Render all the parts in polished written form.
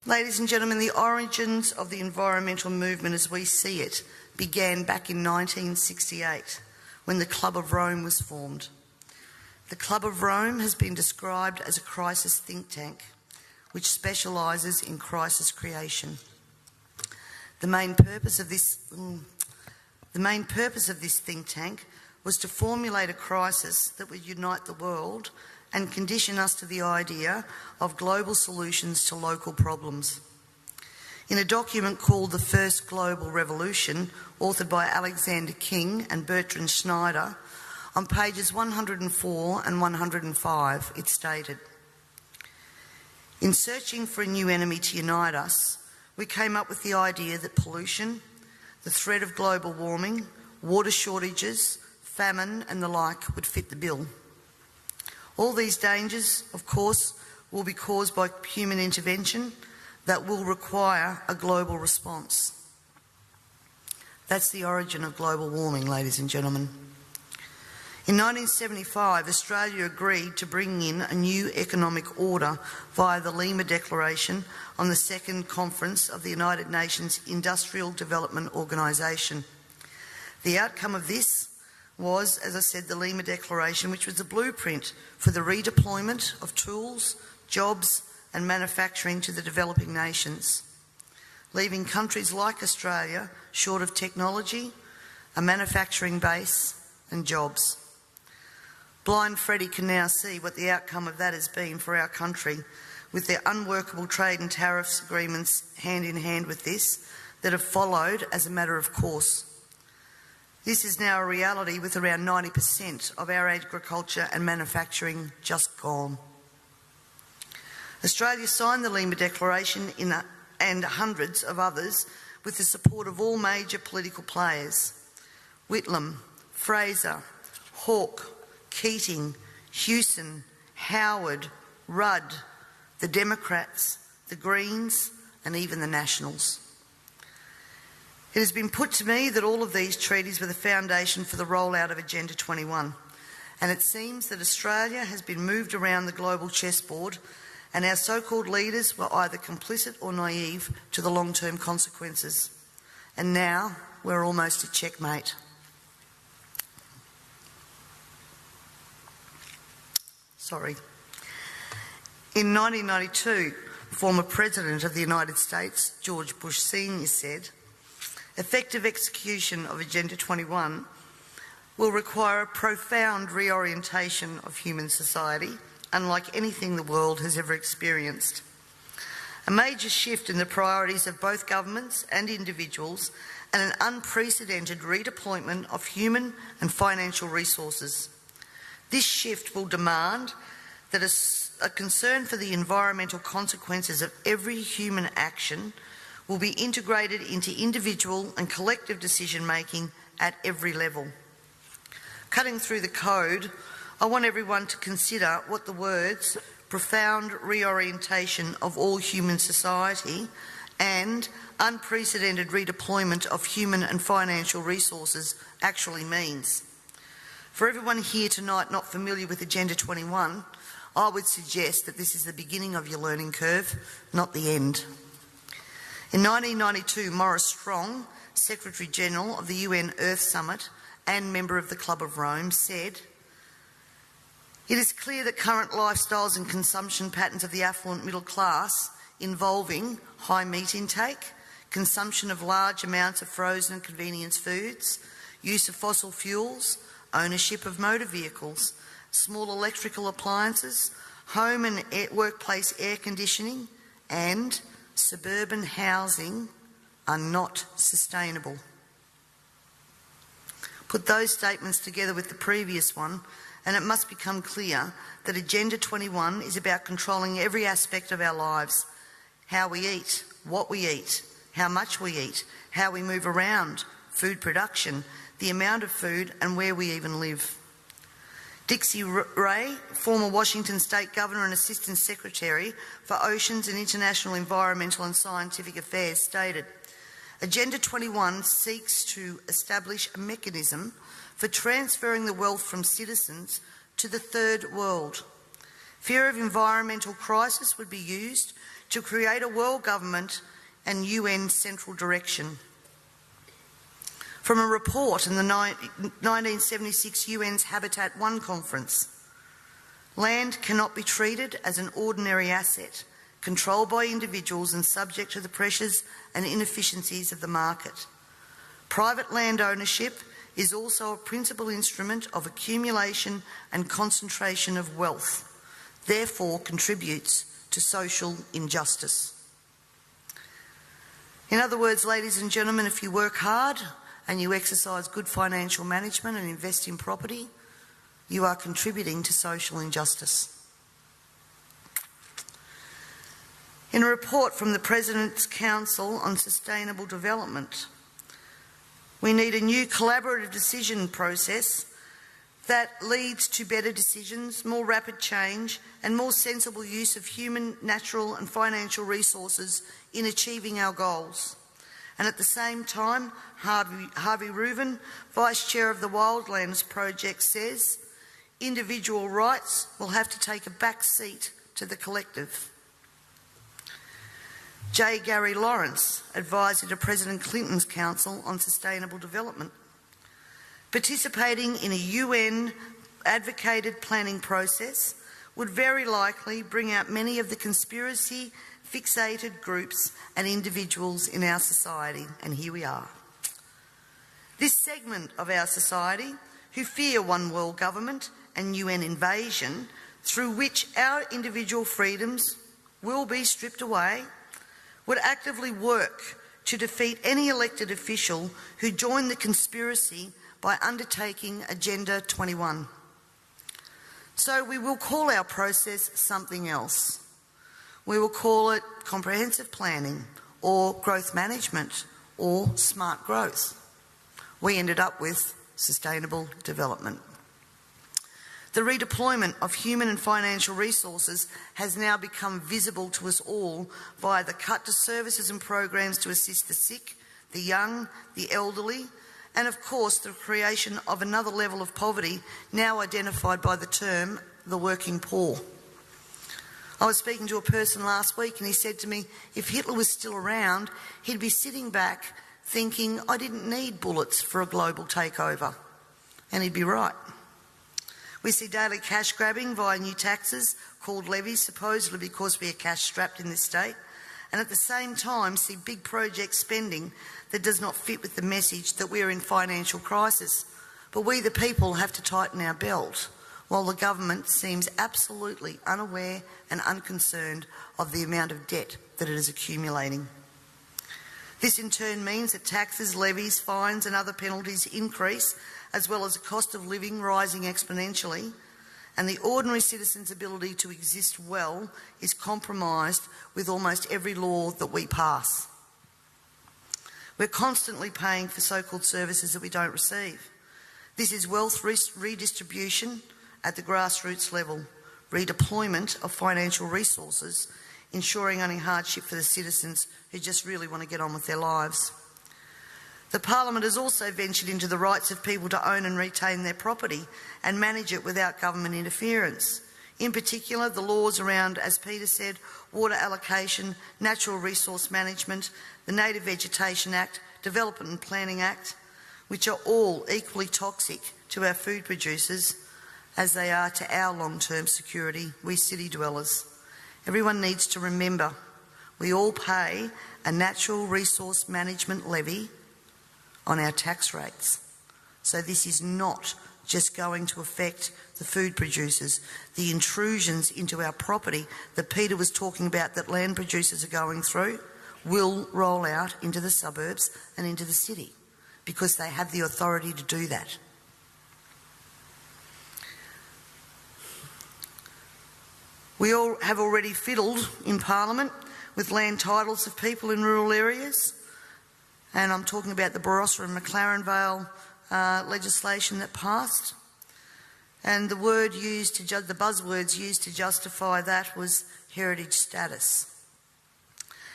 Ladies and gentlemen, the origins of the environmental movement as we see it began back in 1968 when the Club of Rome was formed. The Club of Rome has been described as a crisis think tank which specialises in crisis creation. The main purpose of this think tank was to formulate a crisis that would unite the world and condition us to the idea of global solutions to local problems. In a document called The First Global Revolution, authored by Alexander King and Bertrand Schneider, on pages 104 and 105, it stated, "In searching for a new enemy to unite us, we came up with the idea that pollution, the threat of global warming, water shortages, famine and the like would fit the bill. All these dangers, of course, will be caused by human intervention that will require a global response." That's the origin of global warming, ladies and gentlemen. In 1975, Australia agreed to bring in a new economic order via the Lima Declaration on the Second Conference of the United Nations Industrial Development Organisation. The outcome of this was, as I said, the Lima Declaration, which was a blueprint for the redeployment of tools, jobs and manufacturing to the developing nations, leaving countries like Australia short of technology, a manufacturing base and jobs. Blind Freddie can now see what the outcome of that has been for our country, with their unworkable trade and tariffs agreements hand in hand with this that have followed as a matter of course. This is now a reality, with around 90% of our agriculture and manufacturing just gone. Australia signed the Lima Declaration and hundreds of others with the support of all major political players: Whitlam, Fraser, Hawke, Keating, Hewson, Howard, Rudd, the Democrats, the Greens and even the Nationals. It has been put to me that all of these treaties were the foundation for the rollout of Agenda 21, and it seems that Australia has been moved around the global chessboard and our so-called leaders were either complicit or naive to the long-term consequences. And now we're almost at checkmate. In 1992, former President of the United States, George Bush Sr. said, "Effective execution of Agenda 21 will require a profound reorientation of human society, unlike anything the world has ever experienced. A major shift in the priorities of both governments and individuals, and an unprecedented redeployment of human and financial resources. This shift will demand that a concern for the environmental consequences of every human action will be integrated into individual and collective decision-making at every level." Cutting through the code, I want everyone to consider what the words "profound reorientation of all human society" and "unprecedented redeployment of human and financial resources" actually means. For everyone here tonight not familiar with Agenda 21, I would suggest that this is the beginning of your learning curve, not the end. In 1992, Maurice Strong, Secretary-General of the UN Earth Summit and member of the Club of Rome, said, "It is clear that current lifestyles and consumption patterns of the affluent middle class, involving high meat intake, consumption of large amounts of frozen and convenience foods, use of fossil fuels, ownership of motor vehicles, small electrical appliances, home and workplace air conditioning, and suburban housing are not sustainable." Put those statements together with the previous one, and it must become clear that Agenda 21 is about controlling every aspect of our lives: how we eat, what we eat, how much we eat, how we move around, food production, the amount of food, and where we even live. Dixie Ray, former Washington State Governor and Assistant Secretary for Oceans and International Environmental and Scientific Affairs, stated, "Agenda 21 seeks to establish a mechanism for transferring the wealth from citizens to the third world. Fear of environmental crisis would be used to create a world government and UN central direction. From a report in the 1976 UN's Habitat I conference, land cannot be treated as an ordinary asset, controlled by individuals and subject to the pressures and inefficiencies of the market. Private land ownership is also a principal instrument of accumulation and concentration of wealth, therefore contributes to social injustice. In other words, ladies and gentlemen, if you work hard and you exercise good financial management and invest in property, you are contributing to social injustice. In a report from the President's Council on Sustainable Development, we need a new collaborative decision process that leads to better decisions, more rapid change, and more sensible use of human, natural and financial resources in achieving our goals. And at the same time, Harvey Reuven, Vice Chair of the Wildlands Project, says individual rights will have to take a back seat to the collective. J. Gary Lawrence, advisor to President Clinton's Council on Sustainable Development, participating in a UN-advocated planning process would very likely bring out many of the conspiracy-fixated groups and individuals in our society, and here we are. This segment of our society, who fear one world government and UN invasion, through which our individual freedoms will be stripped away, would actively work to defeat any elected official who joined the conspiracy by undertaking Agenda 21. So we will call our process something else. We will call it comprehensive planning or growth management or smart growth. We ended up with sustainable development. The redeployment of human and financial resources has now become visible to us all via the cut to services and programs to assist the sick, the young, the elderly, and of course the creation of another level of poverty now identified by the term the working poor. I was speaking to a person last week and he said to me, if Hitler was still around, he'd be sitting back thinking, I didn't need bullets for a global takeover. And he'd be right. We see daily cash grabbing via new taxes called levies, supposedly because we are cash strapped in this state, and at the same time see big project spending that does not fit with the message that we are in financial crisis. But we the people have to tighten our belt, while the government seems absolutely unaware and unconcerned of the amount of debt that it is accumulating. This in turn means that taxes, levies, fines and other penalties increase, as well as the cost of living rising exponentially, and the ordinary citizen's ability to exist well is compromised with almost every law that we pass. We're constantly paying for so-called services that we don't receive. This is wealth redistribution at the grassroots level, redeployment of financial resources, ensuring only hardship for the citizens who just really want to get on with their lives. The Parliament has also ventured into the rights of people to own and retain their property and manage it without government interference. In particular, the laws around, as Peter said, water allocation, natural resource management, the Native Vegetation Act, Development and Planning Act, which are all equally toxic to our food producers as they are to our long-term security, we city dwellers. Everyone needs to remember we all pay a natural resource management levy on our tax rates. So this is not just going to affect the food producers. The intrusions into our property that Peter was talking about that land producers are going through will roll out into the suburbs and into the city because they have the authority to do that. We all have already fiddled in Parliament with land titles of people in rural areas. And I'm talking about the Barossa and McLaren Vale legislation that passed. And the buzzwords used to justify that was heritage status.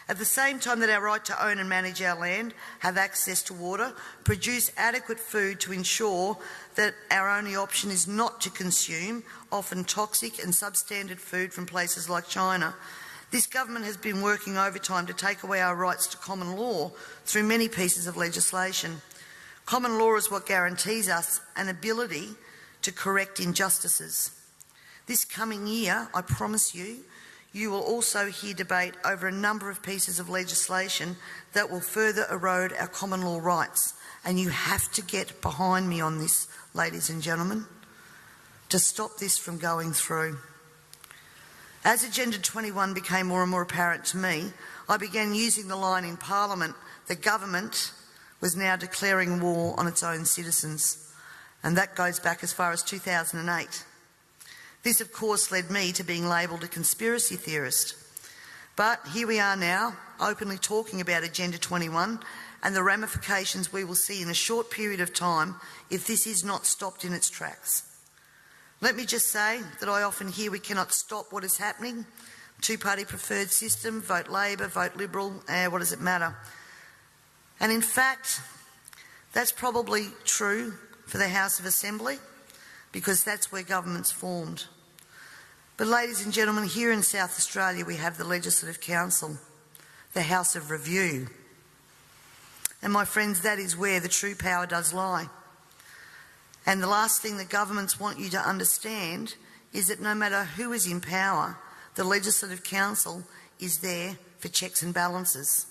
At the same time that our right to own and manage our land, have access to water, produce adequate food to ensure that our only option is not to consume often toxic and substandard food from places like China, This government has been working overtime to take away our rights to common law through many pieces of legislation. Common law is what guarantees us an ability to correct injustices. This coming year, I promise you, you will also hear debate over a number of pieces of legislation that will further erode our common law rights. And you have to get behind me on this, ladies and gentlemen, to stop this from going through. As Agenda 21 became more and more apparent to me, I began using the line in Parliament that government was now declaring war on its own citizens. And that goes back as far as 2008. This, of course, led me to being labelled a conspiracy theorist. But here we are now, openly talking about Agenda 21 and the ramifications we will see in a short period of time if this is not stopped in its tracks. Let me just say that I often hear we cannot stop what is happening. Two-party preferred system, vote Labor, vote Liberal, what does it matter? And in fact, that's probably true for the House of Assembly, because that's where government's formed. But ladies and gentlemen, here in South Australia we have the Legislative Council, the House of Review. And my friends, that is where the true power does lie. And the last thing that governments want you to understand is that no matter who is in power, the Legislative Council is there for checks and balances.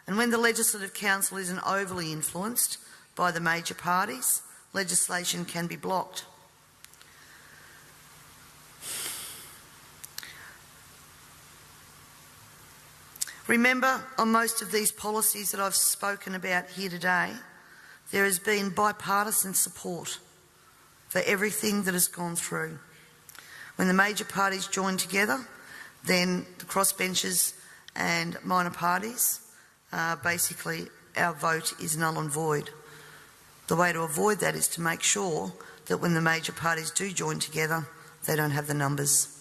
And when the Legislative Council isn't overly influenced by the major parties, legislation can be blocked. Remember, on most of these policies that I've spoken about here today, there has been bipartisan support for everything that has gone through. When the major parties join together, then the crossbenchers and minor parties, basically our vote is null and void. The way to avoid that is to make sure that when the major parties do join together, they don't have the numbers.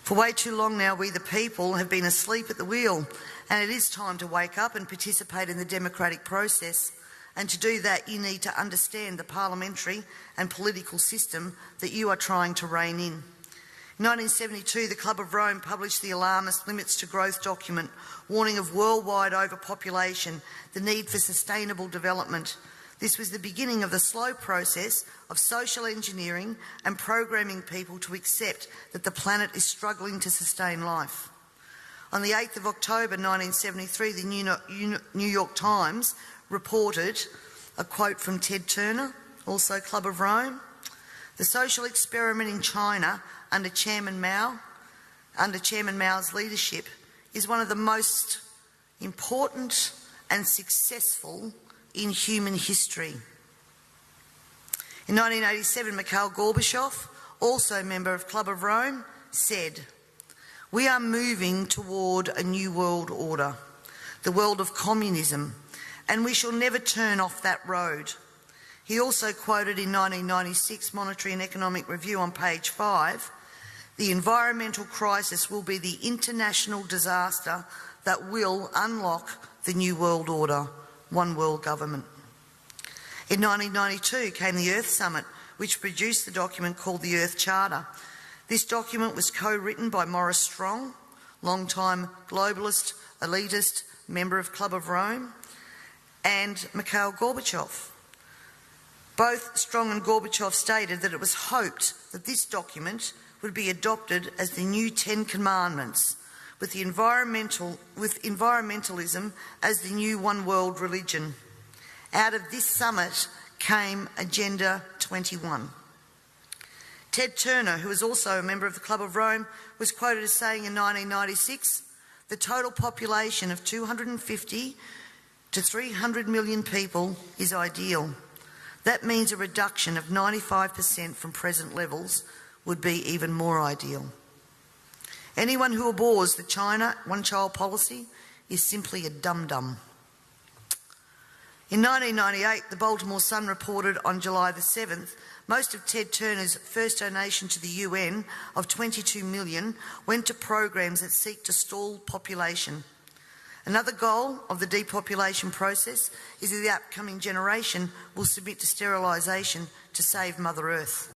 For way too long now, we the people have been asleep at the wheel, and it is time to wake up and participate in the democratic process. And to do that, you need to understand the parliamentary and political system that you are trying to rein in. In 1972, the Club of Rome published the alarmist Limits to Growth document, warning of worldwide overpopulation, the need for sustainable development. This was the beginning of the slow process of social engineering and programming people to accept that the planet is struggling to sustain life. On the 8th of October 1973, the New York Times reported a quote from Ted Turner, also Club of Rome. The social experiment in China under Chairman Mao's leadership is one of the most important and successful in human history. In 1987, Mikhail Gorbachev, also a member of Club of Rome, said, "We are moving toward a new world order, the world of communism, and we shall never turn off that road." He also quoted in 1996 Monetary and Economic Review on page 5, "The environmental crisis will be the international disaster that will unlock the new world order, one world government." In 1992 came the Earth Summit, which produced the document called the Earth Charter. This document was co-written by Maurice Strong, long-time globalist, elitist, member of Club of Rome, and Mikhail Gorbachev. Both Strong and Gorbachev stated that it was hoped that this document would be adopted as the new 10 Commandments, with environmentalism as the new one world religion. Out of this summit came Agenda 21. Ted Turner, who was also a member of the Club of Rome, was quoted as saying in 1996, "The total population of 250 to 300 million people is ideal. That means a reduction of 95% from present levels would be even more ideal." Anyone who abhors the China one-child policy is simply a dum-dum. In 1998, the Baltimore Sun reported on July the 7th, most of Ted Turner's first donation to the UN of $22 million went to programs that seek to stall population. Another goal of the depopulation process is that the upcoming generation will submit to sterilisation to save Mother Earth.